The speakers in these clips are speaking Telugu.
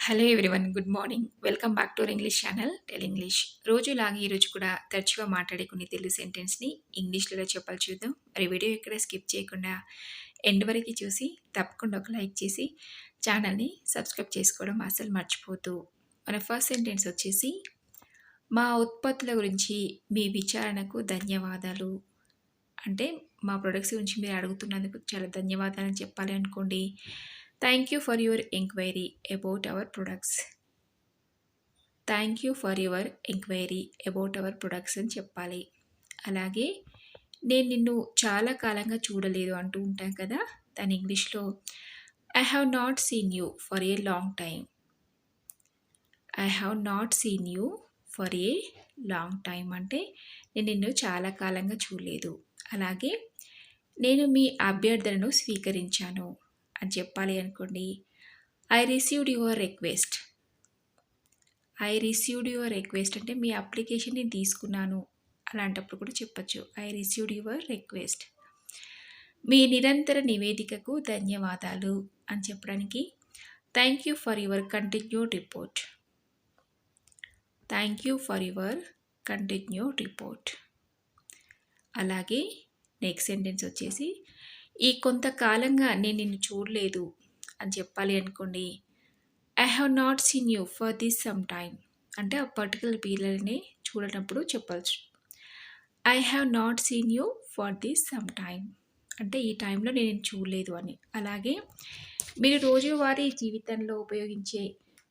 Hello everyone. Good morning. Welcome back to our English channel tell English. రోజులాగే ఈరోజు కూడా తరచుగా మాట్లాడే కొన్ని తెలుగు సెంటెన్స్‌ని ఇంగ్లీష్‌లో ఎలా చెప్పాలో చూద్దాం. మరి వీడియో ఎక్కడ స్కిప్ చేయకుండా ఎండ్ వరకి చూసి తప్పకుండా ఒక లైక్ చేసి ఛానల్‌ని సబ్స్క్రైబ్ చేసుకోవడం అస్సలు మర్చిపోవద్దు. మన ఫస్ట్ సెంటెన్స్ వచ్చేసి, మా ఉత్పత్తుల గురించి మీ విచారణకు ధన్యవాదాలు. అంటే మా ప్రొడక్ట్స్ గురించి మీరు అడుగుతున్నందుకు చాలా ధన్యవాదాలని చెప్పాలి అనుకోండి. Thank you for your enquiry about our products. Thank you for your enquiry about our products అని చెప్పాలి. అలాగే నేను నిన్ను చాలా కాలంగా చూడలేదు అంటూ ఉంటాం కదా, దాని ఇంగ్లీష్లో I have not seen you for a long time. I have not seen you for a long time అంటే నేను నిన్ను చాలా కాలంగా చూడలేదు. అలాగే నేను మీ అభ్యర్థనను స్వీకరించాను అని చెప్పాలి అనుకోండి. I received your request. I received your request అంటే మీ అప్లికేషన్ని తీసుకున్నాను, అలాంటప్పుడు కూడా చెప్పచ్చు ఐ రిసీవ్డ్ యువర్ రిక్వెస్ట్. మీ నిరంతర నివేదికకు ధన్యవాదాలు అని చెప్పడానికి thank you for your continued report. Thank you for your continued report. అలాగే నెక్స్ట్ సెంటెన్స్ వచ్చేసి, ఈ కొంతకాలంగా నేను నిన్ను చూడలేదు అని చెప్పాలి అనుకోండి. I have not seen you for this some time అంటే ఆ పర్టికులర్ పీరియడ్ని చూడనప్పుడు చెప్పచ్చు. I have not seen you for this some time అంటే ఈ టైంలో నేను చూడలేదు అని. అలాగే మీరు రోజువారీ జీవితంలో ఉపయోగించే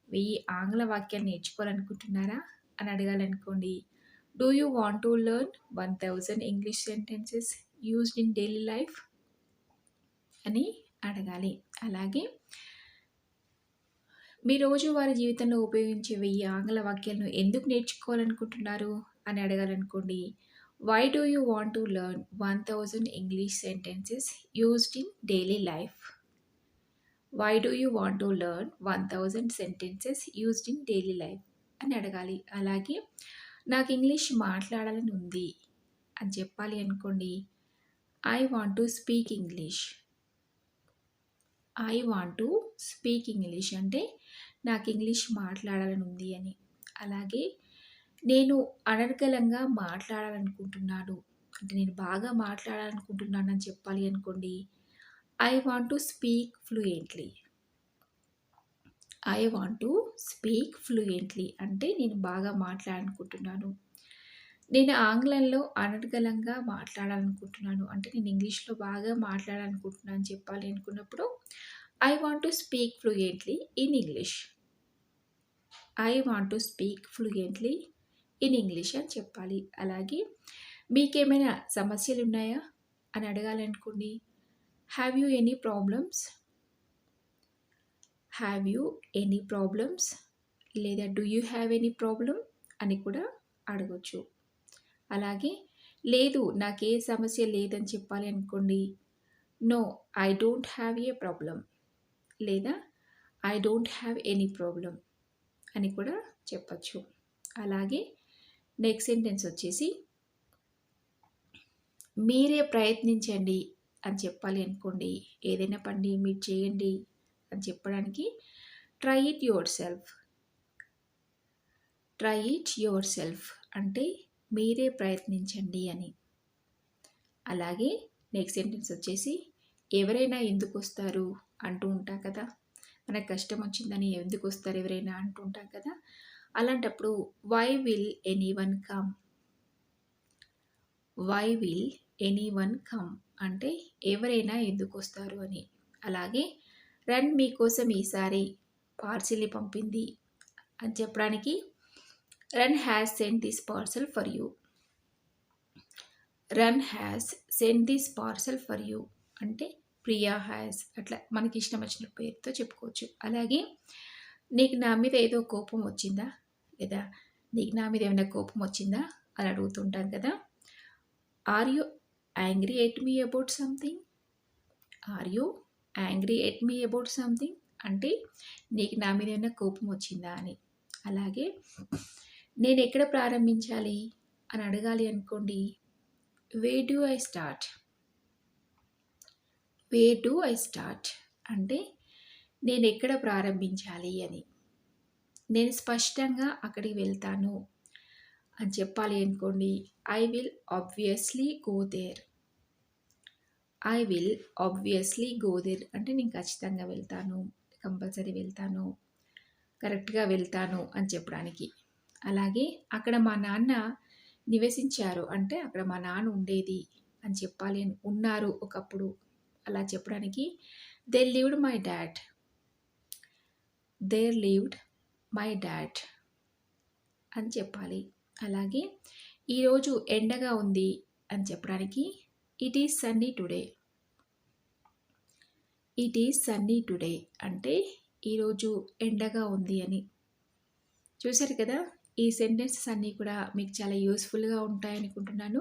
1000 ఆంగ్ల వాక్యాలు నేర్చుకోవాలనుకుంటున్నారా అని అడగాలనుకోండి. Do you want to learn 1000 English sentences used in daily life అని అడగాలి. అలాగే మీ రోజువారీ జీవితంలో ఉపయోగించే 1000 ఆంగ్ల వాక్యాలను ఎందుకు నేర్చుకోవాలనుకుంటున్నారు అని అడగాలనుకోండి. Why do you want to learn 1000 English sentences used in daily life. Why do you want to learn 1000 sentences used in daily life అని అడగాలి. అలాగే నాకు ఇంగ్లీష్ మాట్లాడాలని ఉంది అని చెప్పాలి అనుకోండి. I want to speak English. I want to speak English అంటే నాకు ఇంగ్లీష్ మాట్లాడాలని ఉంది అని. అలాగే నేను అనర్గళంగా మాట్లాడాలనుకుంటున్నాను అంటే నేను బాగా మాట్లాడాలనుకుంటున్నాను అని చెప్పాలి అనుకోండి. I want to speak fluently. I want to speak fluently అంటే నేను బాగా మాట్లాడాలనుకుంటున్నాను. నేను ఆంగ్లంలో అనర్గళంగా మాట్లాడాలనుకుంటున్నాను అంటే నేను ఇంగ్లీష్లో బాగా మాట్లాడాలనుకుంటున్నాను అని చెప్పాలి అనుకున్నప్పుడు I want to speak fluently in English. I want to speak fluently in English అని చెప్పాలి. అలాగే మీకేమైనా సమస్యలు ఉన్నాయా అని అడగాలనుకోండి. Have you any problems. Have you any problems లేదా do you have any problem అని కూడా అడగొచ్చు. అలాగే లేదు నాకే సమస్య లేదని చెప్పాలి అనుకోండి. No I don't have a problem లేదా I don't have any problem అని కూడా చెప్పచ్చు. అలాగే నెక్స్ట్ సెంటెన్స్ వచ్చేసి, మీరే ప్రయత్నించండి అని చెప్పాలి అనుకోండి. ఏదైనా పని మీరు చేయండి అని చెప్పడానికి try it your self. Try it your self అంటే మీరే ప్రయత్నించండి అని. అలాగే నెక్స్ట్ సెంటెన్స్ వచ్చేసి, ఎవరైనా ఎందుకు వస్తారు అంటూ ఉంటాం కదా, మనకు కష్టం వచ్చిందని ఎందుకు వస్తారు ఎవరైనా అంటూ ఉంటాం కదా, అలాంటప్పుడు why will anyone come. Why will anyone come అంటే ఎవరైనా ఎందుకు వస్తారు అని. అలాగే రన్ మీకోసం ఈసారి పార్సిల్ని పంపింది అని చెప్పడానికి run has sent this parcel for you. Run has sent this parcel for you అంటే ప్రియా హ్యాస్ అట్లా మనకి ఇష్టం వచ్చిన పేరుతో చెప్పుకోవచ్చు. అలాగే నీకు నా మీద ఏదో కోపం వచ్చిందా లేదా నీకు నా మీద ఏమైనా కోపం వచ్చిందా అని అడుగుతుంటాం కదా. Are you angry at me about something. Are you angry at me about something అంటే నీకు నా మీద ఏమైనా కోపం వచ్చిందా అని. అలాగే నేను ఎక్కడ ప్రారంభించాలి అని అడగాలి అనుకోండి. Where do I start. Where do I start అంటే నేను ఎక్కడ ప్రారంభించాలి అని. నేను స్పష్టంగా అక్కడికి వెళ్తాను అని చెప్పాలి అనుకోండి. I will obviously go there. I will obviously go there అంటే నేను ఖచ్చితంగా వెళ్తాను. కంపల్సరీ వెళ్తాను. కరెక్ట్‌గా వెళ్తాను అని చెప్పడానికి. అలాగే అక్కడ మా నాన్న నివసించారు అంటే అక్కడ మా నాన్న ఉండేది అని చెప్పాలి ఉన్నారు ఒకప్పుడు అలా చెప్పడానికి there lived my dad. There lived my dad అని చెప్పాలి. అలాగే ఈరోజు ఎండగా ఉంది అని చెప్పడానికి it is sunny today. It is sunny today అంటే ఈరోజు ఎండగా ఉంది అని. చూసారు కదా! ఈ సెంటెన్సెస్ అన్నీ కూడా మీకు చాలా యూజ్‌ఫుల్‌గా ఉంటాయనుకుంటున్నాను.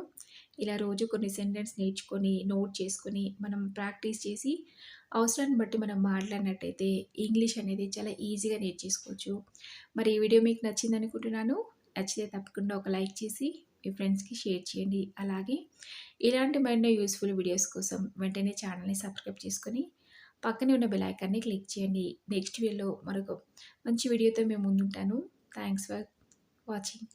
ఇలా రోజు కొన్ని సెంటెన్స్ నేర్చుకొని, నోట్ చేసుకొని, మనం ప్రాక్టీస్ చేసి, అవసరాన్ని బట్టి మనం మాట్లాడినట్టయితే ఇంగ్లీష్ అనేది చాలా ఈజీగా నేర్చేసుకోవచ్చు. మరి ఈ వీడియో మీకు నచ్చిందనుకుంటున్నాను. నచ్చితే తప్పకుండా ఒక లైక్ చేసి, మీ ఫ్రెండ్స్‌కి షేర్ చేయండి. అలాగే ఇలాంటి మరెన్నో యూజ్‌ఫుల్ వీడియోస్ కోసం వెంటనే ఛానల్‌ని సబ్స్క్రైబ్ చేసుకొని, పక్కనే ఉన్న బెల్ ఐకాన్‌ని క్లిక్ చేయండి. నెక్స్ట్ వీడియోలో మరొక మంచి వీడియోతో మేము ముందుంటాను. Thanks for watching.